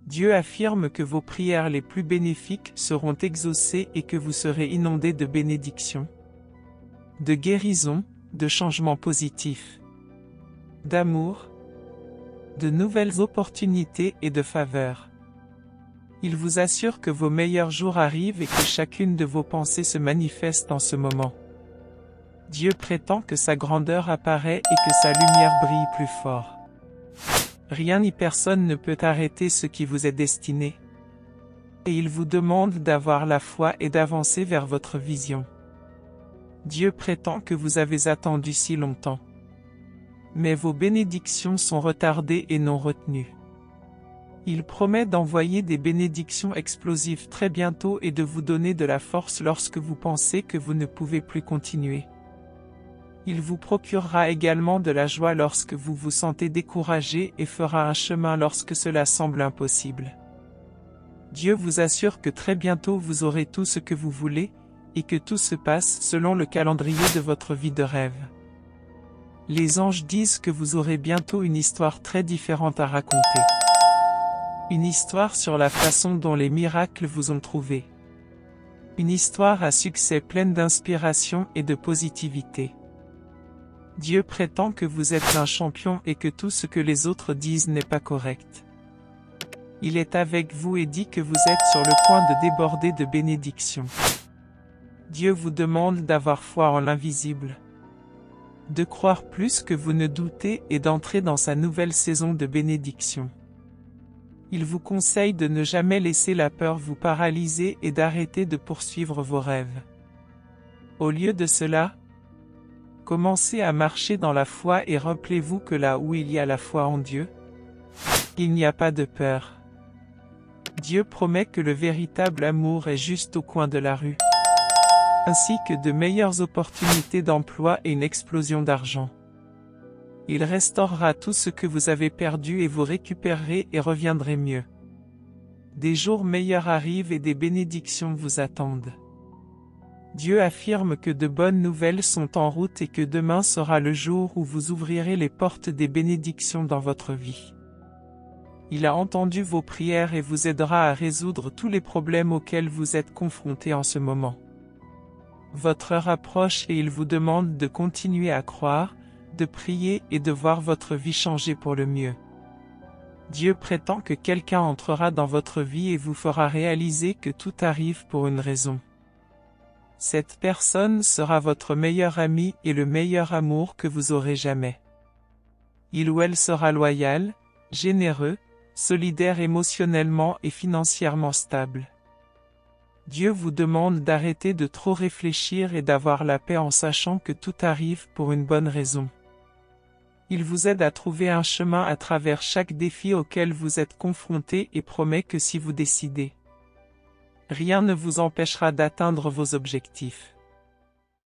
Dieu affirme que vos prières les plus bénéfiques seront exaucées et que vous serez inondés de bénédictions, de guérison, de changements positifs, d'amour, de nouvelles opportunités et de faveurs. Il vous assure que vos meilleurs jours arrivent et que chacune de vos pensées se manifeste en ce moment. Dieu prétend que sa grandeur apparaît et que sa lumière brille plus fort. Rien ni personne ne peut arrêter ce qui vous est destiné. Et il vous demande d'avoir la foi et d'avancer vers votre vision. Dieu prétend que vous avez attendu si longtemps. Mais vos bénédictions sont retardées et non retenues. Il promet d'envoyer des bénédictions explosives très bientôt et de vous donner de la force lorsque vous pensez que vous ne pouvez plus continuer. Il vous procurera également de la joie lorsque vous vous sentez découragé et fera un chemin lorsque cela semble impossible. Dieu vous assure que très bientôt vous aurez tout ce que vous voulez, et que tout se passe selon le calendrier de votre vie de rêve. Les anges disent que vous aurez bientôt une histoire très différente à raconter. Une histoire sur la façon dont les miracles vous ont trouvé. Une histoire à succès pleine d'inspiration et de positivité. Dieu prétend que vous êtes un champion et que tout ce que les autres disent n'est pas correct. Il est avec vous et dit que vous êtes sur le point de déborder de bénédictions. Dieu vous demande d'avoir foi en l'invisible, de croire plus que vous ne doutez et d'entrer dans sa nouvelle saison de bénédiction. Il vous conseille de ne jamais laisser la peur vous paralyser et d'arrêter de poursuivre vos rêves. Au lieu de cela, commencez à marcher dans la foi et rappelez-vous que là où il y a la foi en Dieu, il n'y a pas de peur. Dieu promet que le véritable amour est juste au coin de la rue, ainsi que de meilleures opportunités d'emploi et une explosion d'argent. Il restaurera tout ce que vous avez perdu et vous récupérerez et reviendrez mieux. Des jours meilleurs arrivent et des bénédictions vous attendent. Dieu affirme que de bonnes nouvelles sont en route et que demain sera le jour où vous ouvrirez les portes des bénédictions dans votre vie. Il a entendu vos prières et vous aidera à résoudre tous les problèmes auxquels vous êtes confrontés en ce moment. Votre heure approche et il vous demande de continuer à croire, de prier et de voir votre vie changer pour le mieux. Dieu prétend que quelqu'un entrera dans votre vie et vous fera réaliser que tout arrive pour une raison. Cette personne sera votre meilleur ami et le meilleur amour que vous aurez jamais. Il ou elle sera loyal, généreux, solidaire émotionnellement et financièrement stable. Dieu vous demande d'arrêter de trop réfléchir et d'avoir la paix en sachant que tout arrive pour une bonne raison. Il vous aide à trouver un chemin à travers chaque défi auquel vous êtes confronté et promet que si vous décidez, rien ne vous empêchera d'atteindre vos objectifs.